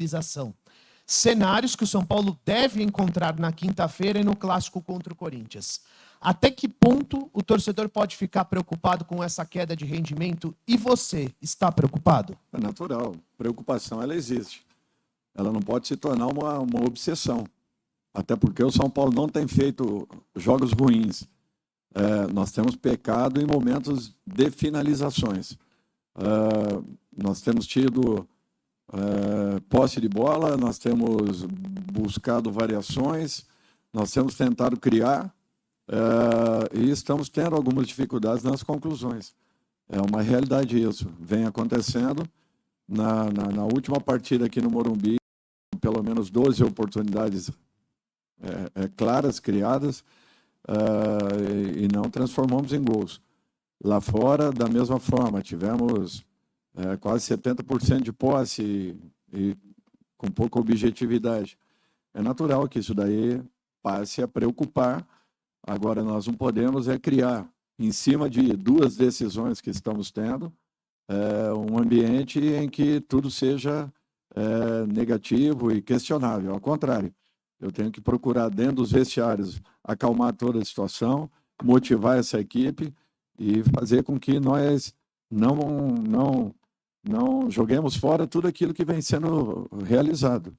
finalização. Cenários que o São Paulo deve encontrar na quinta-feira e no clássico contra o Corinthians. Até que ponto o torcedor pode ficar preocupado com essa queda de rendimento? E você está preocupado? É natural. Preocupação, ela existe. Ela não pode se tornar uma obsessão. Até porque o São Paulo não tem feito jogos ruins. Nós temos pecado em momentos de finalizações. Nós temos tido posse de bola, nós temos buscado variações, nós temos tentado criar e estamos tendo algumas dificuldades nas conclusões. É uma realidade isso. Vem acontecendo. Na última partida aqui no Morumbi, pelo menos 12 oportunidades claras criadas e não transformamos em gols. Lá fora, da mesma forma, tivemos quase 70% de posse e com pouca objetividade. É natural que isso daí passe a preocupar. Agora, nós não podemos criar, em cima de duas decisões que estamos tendo, um ambiente em que tudo seja negativo e questionável. Ao contrário, eu tenho que procurar, dentro dos vestiários, acalmar toda a situação, motivar essa equipe e fazer com que nós não joguemos fora tudo aquilo que vem sendo realizado.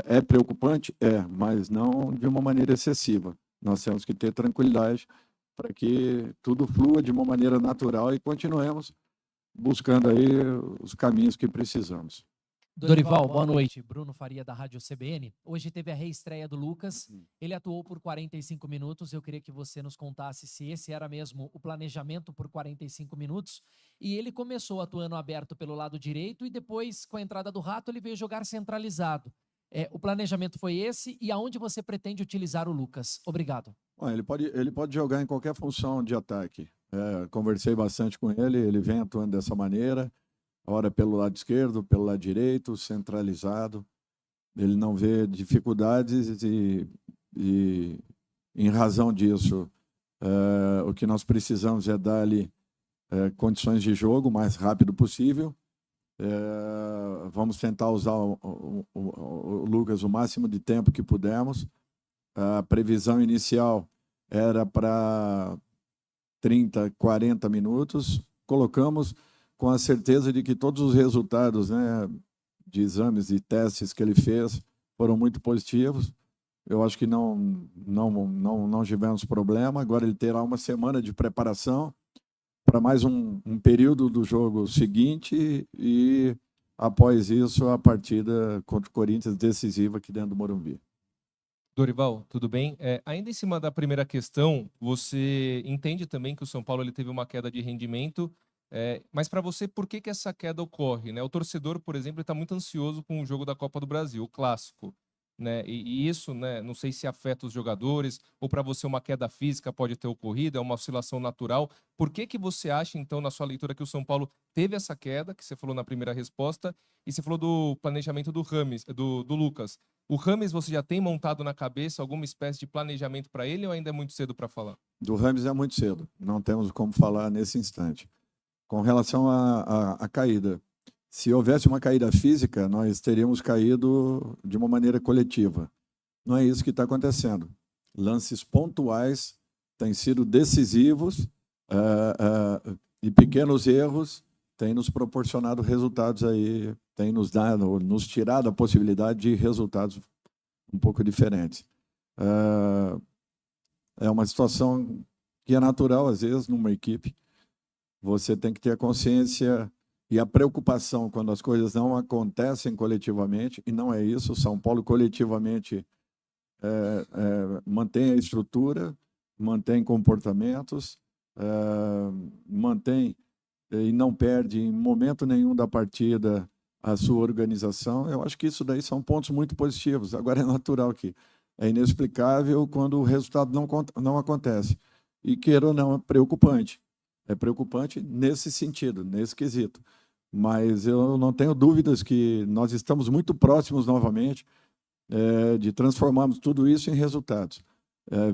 É preocupante? Mas não de uma maneira excessiva. Nós temos que ter tranquilidade para que tudo flua de uma maneira natural e continuemos buscando aí os caminhos que precisamos. Dorival, boa noite. Bruno Faria, da Rádio CBN. Hoje teve a reestreia do Lucas. Ele atuou por 45 minutos. Eu queria que você nos contasse se esse era mesmo o planejamento por 45 minutos. E ele começou atuando aberto pelo lado direito e depois, com a entrada do Rato, ele veio jogar centralizado. O planejamento foi esse e aonde você pretende utilizar o Lucas? Obrigado. Ele pode jogar em qualquer função de ataque. Conversei bastante com ele, ele vem atuando dessa maneira. Ora pelo lado esquerdo, pelo lado direito, centralizado. Ele não vê dificuldades e em razão disso, o que nós precisamos é dar-lhe condições de jogo o mais rápido possível. Vamos tentar usar o Lucas o máximo de tempo que pudermos. A previsão inicial era para 30, 40 minutos. Colocamos com a certeza de que todos os resultados, de exames e testes que ele fez foram muito positivos. Eu acho que não tivemos problema. Agora ele terá uma semana de preparação para mais um período do jogo seguinte e, após isso, a partida contra o Corinthians decisiva aqui dentro do Morumbi. Dorival, tudo bem? Ainda em cima da primeira questão, você entende também que o São Paulo ele teve uma queda de rendimento. Mas para você, por que essa queda ocorre? O torcedor, por exemplo, está muito ansioso com o jogo da Copa do Brasil, o clássico. E isso, não sei se afeta os jogadores, ou para você uma queda física pode ter ocorrido, é uma oscilação natural. Por que você acha, então, na sua leitura, que o São Paulo teve essa queda, que você falou na primeira resposta, e você falou do planejamento do Rames, do Lucas. O Rames você já tem montado na cabeça alguma espécie de planejamento para ele ou ainda é muito cedo para falar? Do Rames é muito cedo, não temos como falar nesse instante. Com relação à caída, se houvesse uma caída física, nós teríamos caído de uma maneira coletiva. Não é isso que está acontecendo. Lances pontuais têm sido decisivos e pequenos erros têm nos proporcionado resultados aí, têm nos tirado a possibilidade de resultados um pouco diferentes. É uma situação que é natural, às vezes, numa equipe. Você tem que ter a consciência e a preocupação quando as coisas não acontecem coletivamente, e não é isso. O São Paulo coletivamente mantém a estrutura, mantém comportamentos, mantém e não perde em momento nenhum da partida a sua organização. Eu acho que isso daí são pontos muito positivos. Agora é natural que é inexplicável quando o resultado não acontece. E, queira ou não, é preocupante. É preocupante nesse sentido, nesse quesito. Mas eu não tenho dúvidas que nós estamos muito próximos, novamente, de transformarmos tudo isso em resultados.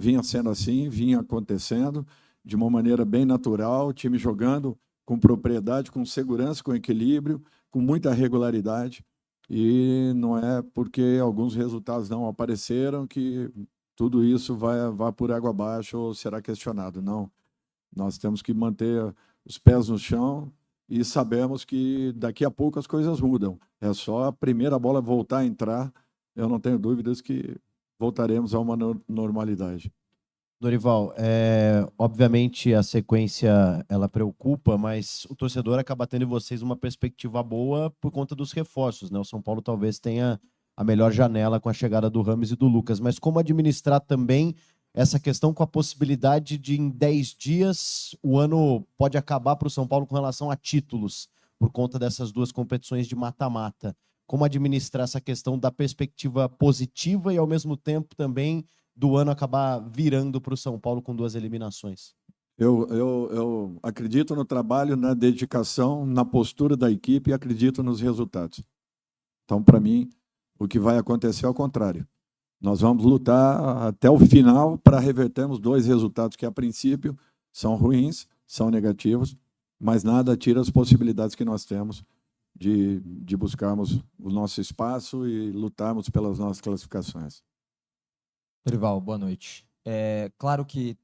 Vinha sendo assim, vinha acontecendo de uma maneira bem natural, o time jogando com propriedade, com segurança, com equilíbrio, com muita regularidade. e não é porque alguns resultados não apareceram que tudo isso vai por água abaixo ou será questionado. Não, nós temos que manter os pés no chão e sabemos que daqui a pouco as coisas mudam. É só a primeira bola voltar a entrar, eu não tenho dúvidas que voltaremos a uma normalidade. Dorival, obviamente a sequência ela preocupa, mas o torcedor acaba tendo em vocês uma perspectiva boa por conta dos reforços, né? O São Paulo talvez tenha a melhor janela com a chegada do Rames e do Lucas, mas como administrar também essa questão com a possibilidade de em 10 dias o ano pode acabar para o São Paulo com relação a títulos, por conta dessas duas competições de mata-mata? Como administrar essa questão da perspectiva positiva e ao mesmo tempo também do ano acabar virando para o São Paulo com 2 eliminações? Eu acredito no trabalho, na dedicação, na postura da equipe e acredito nos resultados. Então, para mim, o que vai acontecer é o contrário. Nós vamos lutar até o final para revertermos 2 resultados que, a princípio, são ruins, são negativos, mas nada tira as possibilidades que nós temos de buscarmos o nosso espaço e lutarmos pelas nossas classificações. Dorival, boa noite. É claro que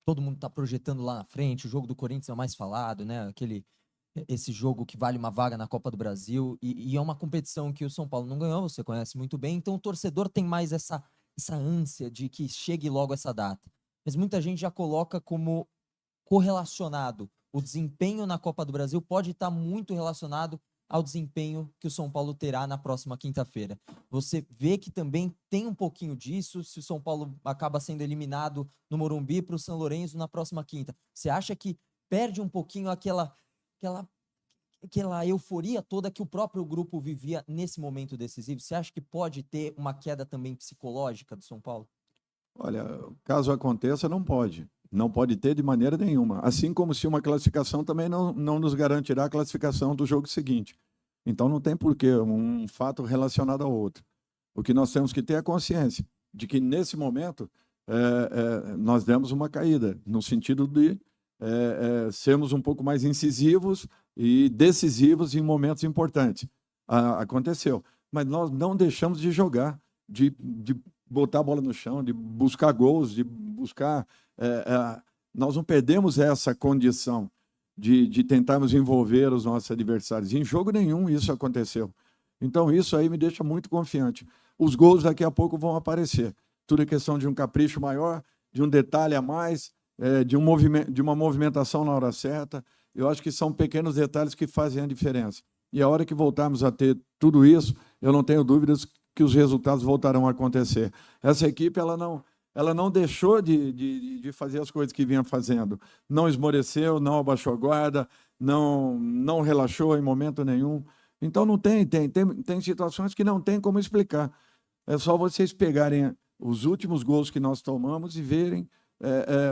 todo mundo está projetando lá na frente, o jogo do Corinthians é o mais falado, né? Esse jogo que vale uma vaga na Copa do Brasil, e é uma competição que o São Paulo não ganhou, você conhece muito bem, então o torcedor tem mais essa ânsia de que chegue logo essa data. Mas muita gente já coloca como correlacionado. O desempenho na Copa do Brasil pode estar muito relacionado ao desempenho que o São Paulo terá na próxima quinta-feira. Você vê que também tem um pouquinho disso, se o São Paulo acaba sendo eliminado no Morumbi para o São Lourenço na próxima quinta. Você acha que perde um pouquinho aquela euforia toda que o próprio grupo vivia nesse momento decisivo? Você acha que pode ter uma queda também psicológica do São Paulo? Olha, caso aconteça, não pode. Não pode ter de maneira nenhuma. Assim como se uma classificação também não nos garantirá a classificação do jogo seguinte. Então não tem porquê um fato relacionado ao outro. O que nós temos que ter é consciência de que, nesse momento, nós demos uma caída, no sentido de sermos um pouco mais incisivos e decisivos em momentos importantes. Aconteceu. Mas nós não deixamos de jogar, de botar a bola no chão, de buscar gols, de buscar... nós não perdemos essa condição de tentarmos envolver os nossos adversários. Em jogo nenhum isso aconteceu. Então isso aí me deixa muito confiante. Os gols daqui a pouco vão aparecer. Tudo é questão de um capricho maior, de um detalhe a mais, de uma movimentação na hora certa. Eu acho que são pequenos detalhes que fazem a diferença. E a hora que voltarmos a ter tudo isso, eu não tenho dúvidas que os resultados voltarão a acontecer. Essa equipe ela não deixou de fazer as coisas que vinha fazendo. Não esmoreceu, não abaixou a guarda, não relaxou em momento nenhum. Então, não tem situações que não tem como explicar. É só vocês pegarem os últimos gols que nós tomamos e verem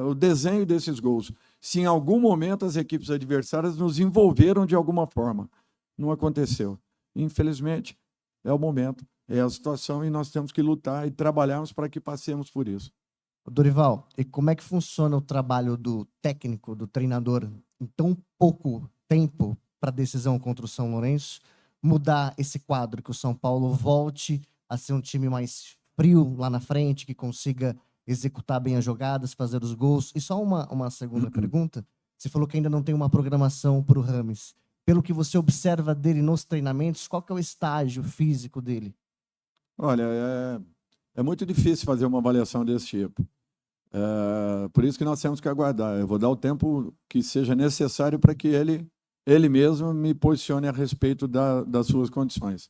o desenho desses gols. Se em algum momento as equipes adversárias nos envolveram de alguma forma. Não aconteceu. Infelizmente, é o momento, é a situação e nós temos que lutar e trabalharmos para que passemos por isso. Dorival, e como é que funciona o trabalho do técnico, do treinador, em tão pouco tempo para a decisão contra o São Lourenço, mudar esse quadro, que o São Paulo volte a ser um time mais frio lá na frente, que consiga executar bem as jogadas, fazer os gols? E só uma segunda pergunta. Você falou que ainda não tem uma programação para o Rames. Pelo que você observa dele nos treinamentos, qual que é o estágio físico dele? Olha, é muito difícil fazer uma avaliação desse tipo. Por isso que nós temos que aguardar. Eu vou dar o tempo que seja necessário para que ele mesmo me posicione a respeito das suas condições.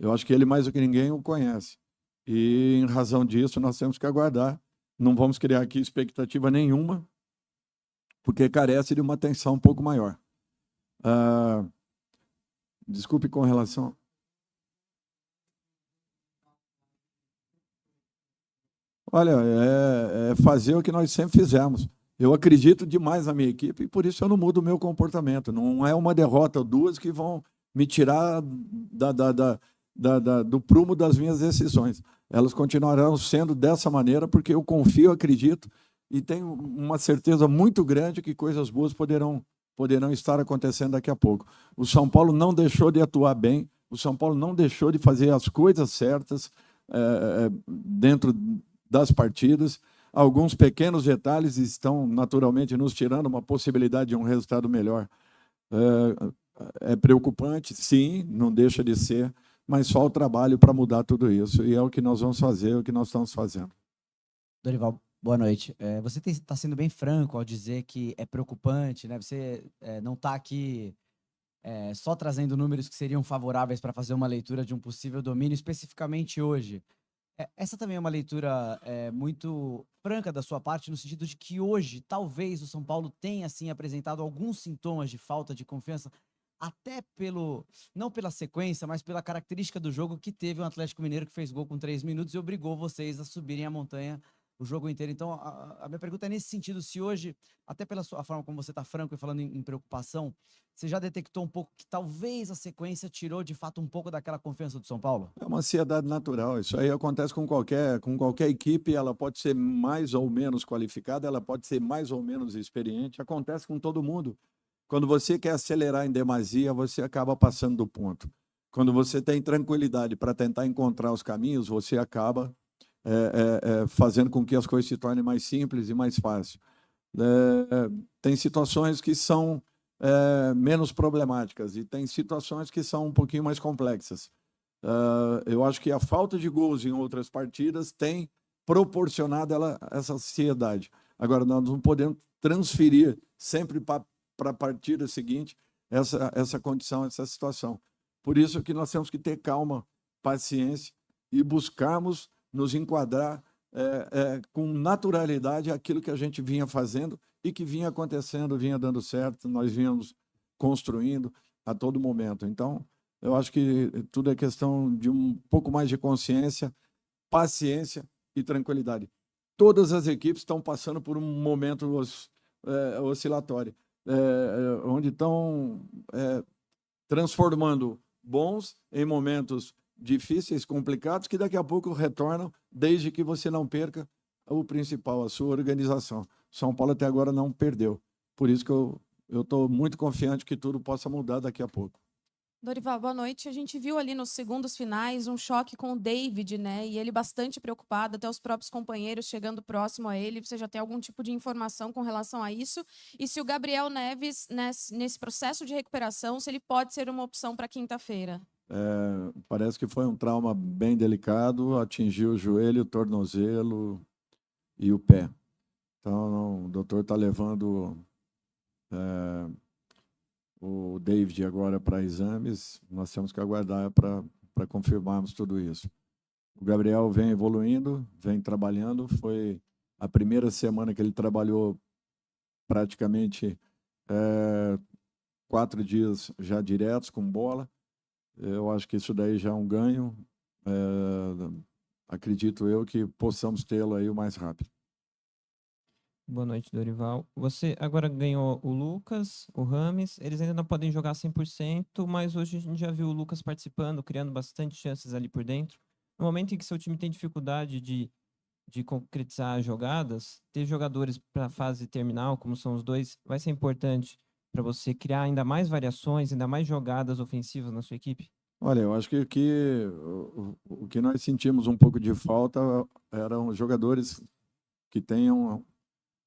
Eu acho que ele, mais do que ninguém, o conhece. E, em razão disso, nós temos que aguardar. Não vamos criar aqui expectativa nenhuma, porque carece de uma atenção um pouco maior. Desculpe com relação... Olha, é fazer o que nós sempre fizemos. Eu acredito demais na minha equipe e por isso eu não mudo o meu comportamento. Não é uma derrota ou duas que vão me tirar do prumo das minhas decisões. Elas continuarão sendo dessa maneira porque eu confio, acredito e tenho uma certeza muito grande que coisas boas poderão estar acontecendo daqui a pouco. O São Paulo não deixou de atuar bem, O São Paulo não deixou de fazer as coisas certas dentro das partidas. Alguns pequenos detalhes estão naturalmente nos tirando uma possibilidade de um resultado melhor. É preocupante, sim, não deixa de ser, mas só o trabalho para mudar tudo isso. E é o que nós vamos fazer, é o que nós estamos fazendo. Dorival, boa noite. Você está sendo bem franco ao dizer que é preocupante, né? Você não está aqui só trazendo números que seriam favoráveis para fazer uma leitura de um possível domínio, especificamente hoje. Essa também é uma leitura muito franca da sua parte, no sentido de que hoje, talvez, o São Paulo tenha, assim, apresentado alguns sintomas de falta de confiança, até não pela sequência, mas pela característica do jogo, que teve um Atlético Mineiro que fez gol com 3 minutos e obrigou vocês a subirem a montanha o jogo inteiro. Então, a minha pergunta é nesse sentido, se hoje, até pela sua forma como você está franco e falando em preocupação, você já detectou um pouco que talvez a sequência tirou, de fato, um pouco daquela confiança do São Paulo? É uma ansiedade natural. Isso aí acontece com qualquer equipe. Ela pode ser mais ou menos qualificada, ela pode ser mais ou menos experiente. Acontece com todo mundo. Quando você quer acelerar em demasia, você acaba passando do ponto. Quando você tem tranquilidade para tentar encontrar os caminhos, você acaba fazendo com que as coisas se tornem mais simples e mais fáceis. Tem situações que são menos problemáticas e tem situações que são um pouquinho mais complexas. Eu acho que a falta de gols em outras partidas tem proporcionado essa ansiedade. Agora, nós não podemos transferir sempre para a partida seguinte essa condição, essa situação. Por isso que nós temos que ter calma, paciência e buscarmos nos enquadrar com naturalidade aquilo que a gente vinha fazendo e que vinha acontecendo, vinha dando certo, nós vínhamos construindo a todo momento. Então, eu acho que tudo é questão de um pouco mais de consciência, paciência e tranquilidade. Todas as equipes estão passando por um momento oscilatório, onde estão transformando bons em momentos difíceis, complicados, que daqui a pouco retornam, desde que você não perca o principal, a sua organização. São Paulo até agora não perdeu. Por isso que eu estou muito confiante que tudo possa mudar daqui a pouco. Dorival, boa noite. A gente viu ali nos segundos finais um choque com o David, né? E ele bastante preocupado, até os próprios companheiros chegando próximo a ele. Você já tem algum tipo de informação com relação a isso? E se o Gabriel Neves, nesse processo de recuperação, se ele pode ser uma opção para quinta-feira? Parece que foi um trauma bem delicado, atingiu o joelho, o tornozelo e o pé. Então, o doutor está levando o David agora para exames. Nós temos que aguardar para confirmarmos tudo isso. O Gabriel vem evoluindo, vem trabalhando. Foi a primeira semana que ele trabalhou praticamente 4 dias já diretos com bola. Eu acho que isso daí já é um ganho. Acredito eu que possamos tê-lo aí o mais rápido. Boa noite, Dorival. Você agora ganhou o Lucas, o Rames. Eles ainda não podem jogar 100%, mas hoje a gente já viu o Lucas participando, criando bastante chances ali por dentro. No momento em que seu time tem dificuldade de concretizar jogadas, ter jogadores para a fase terminal, como são os dois, vai ser importante para você criar ainda mais variações, ainda mais jogadas ofensivas na sua equipe? Olha, eu acho que o que nós sentimos um pouco de falta eram jogadores que tenham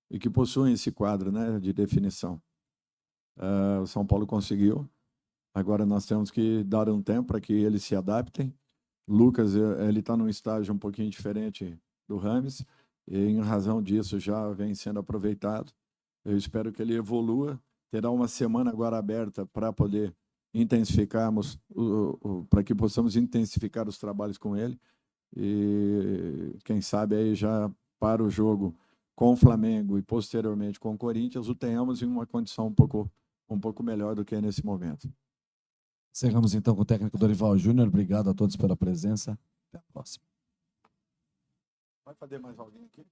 e que possuem esse quadro, né, de definição. O São Paulo conseguiu. Agora nós temos que dar um tempo para que eles se adaptem. Lucas, ele está num estágio um pouquinho diferente do Rames, e em razão disso já vem sendo aproveitado. Eu espero que ele evolua. Terá uma semana agora aberta para poder intensificarmos, para que possamos intensificar os trabalhos com ele. E quem sabe aí já para o jogo com o Flamengo e posteriormente com o Corinthians, o tenhamos em uma condição um pouco melhor do que é nesse momento. Encerramos então com o técnico Dorival Júnior. Obrigado a todos pela presença. Até a próxima. Vai fazer mais alguém aqui?